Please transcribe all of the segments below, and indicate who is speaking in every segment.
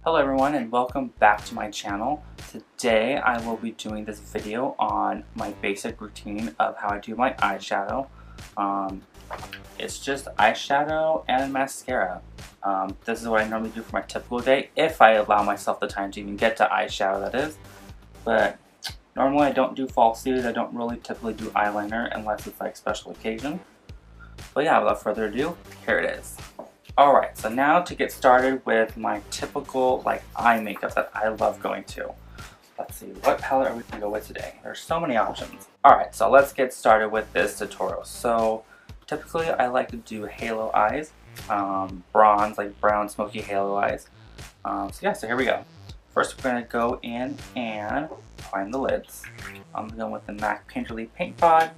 Speaker 1: Hello everyone and welcome back to my channel. Today I will be doing this video on my basic routine of how I do my eyeshadow. It's just eyeshadow and mascara. This is what I normally do for my typical day, if I allow myself the time to even get to eyeshadow, that is. But normally I don't do falsies. I don't really typically do eyeliner unless it's like special occasion. But yeah, without further ado, here it is. Alright, so now to get started with my typical eye makeup that I love going to. Let's see, what palette are we going to go with today? There's so many options. Alright, so let's get started with this tutorial. So typically I like to do halo eyes, bronze, like brown smoky halo eyes. So here we go. First we're going to go in and prime the lids. I'm going with the MAC Painterly Paint Pot.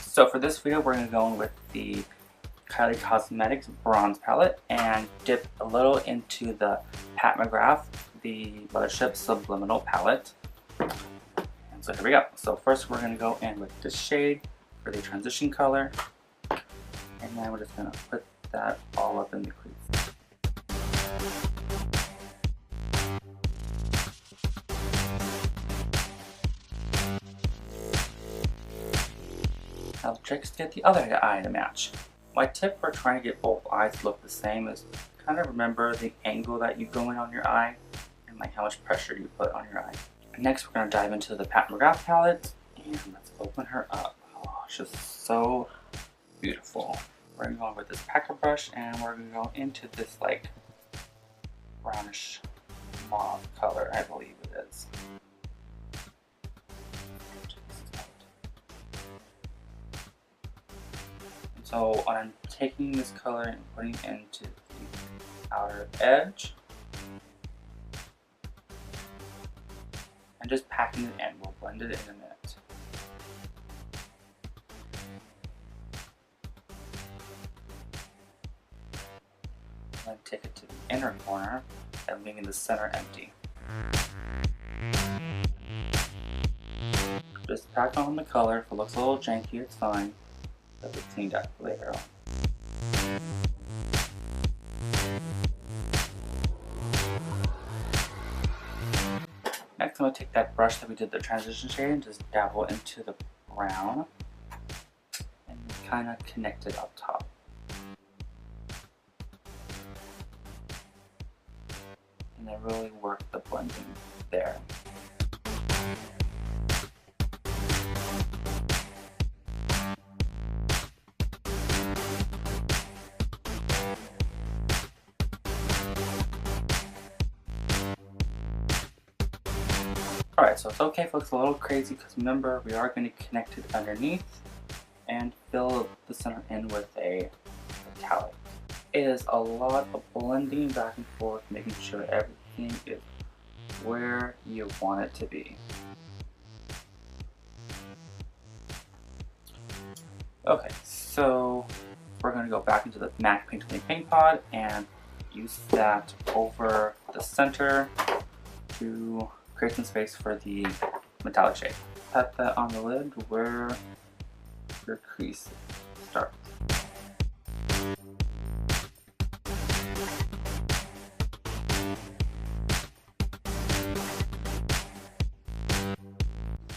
Speaker 1: So for this video, we're going to go in with the Kylie Cosmetics Bronze Palette and dip a little into the McGrath, the Mthrshp Subliminal Palette. And so here we go. So first we're going to go in with this shade for the transition color. And then we're just going to put that all up in the crease. Now the trick is to get the other eye to match. My tip for trying to get both eyes to look the same is kind of remember the angle that you go in on your eye and like how much pressure you put on your eye. Next we're going to dive into the McGrath palette and let's open her up. Oh, it's just so beautiful. We're going to go in with this packer brush and we're going to go into this like brownish mauve color, I believe it is. So I'm taking this color and putting it into the outer edge and just packing it in. We'll blend it in a minute. Then take it to the inner corner and leaving the center empty. Just pack on the color. If it looks a little janky, it's fine. That we cleaned up later on. Next I'm going to take that brush that we did the transition shade and just dabble into the brown and kind of connect it up top. And then really work the blending there. Alright, so it's okay if it looks a little crazy because remember we are going to connect it underneath and fill the center in with a metallic. It is a lot of blending back and forth, making sure everything is where you want it to be. Okay, so we're going to go back into the MAC Painterly Paint Pot and use that over the center to create some space for the metallic shade. Pat that on the lid where your crease starts.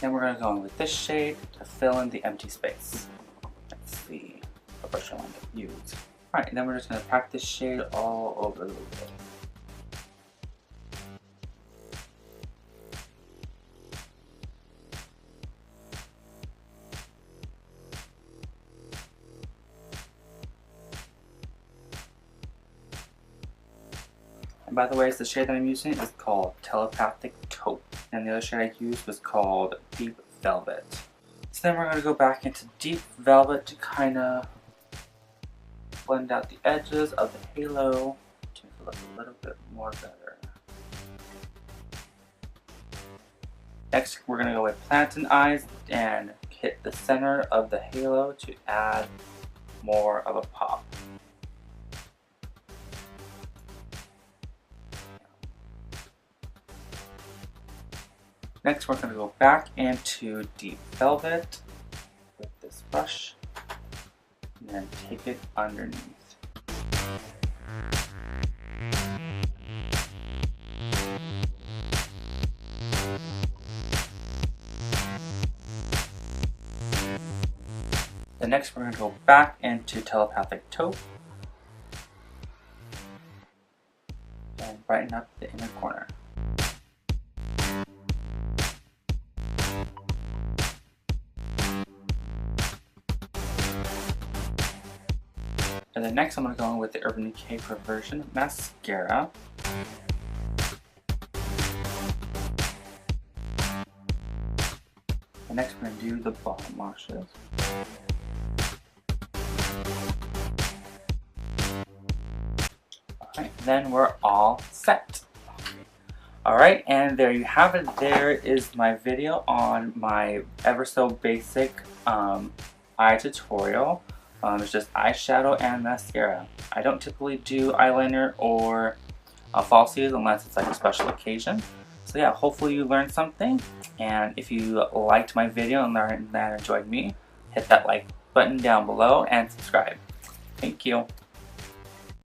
Speaker 1: Then we're going to go in with this shade to fill in the empty space. Let's see what brush I want to use. Alright, and then we're just going to pack this shade all over the lid. And by the way, the shade that I'm using is called Telepathic Taupe, and the other shade I used was called Deep Velvet. So then we're going to go back into Deep Velvet to kind of blend out the edges of the halo to make it look a little bit more better. Next, we're going to go with Plantain Eyes and hit the center of the halo to add more of a pop. Next we're going to go back into Deep Velvet with this brush and then take it underneath. The next we're going to go back into telepathic taupe and brighten up the inner corner. And then next I'm going to go in with the Urban Decay Perversion Mascara. And next we're going to do the bottom lashes. Alright, then we're all set. Alright, and there you have it. There is my video on my ever so basic eye tutorial. It's just eyeshadow and mascara. I don't typically do eyeliner or falsies unless it's like a special occasion. So yeah, hopefully you learned something. And if you liked my video and enjoyed me, hit that like button down below and subscribe. Thank you.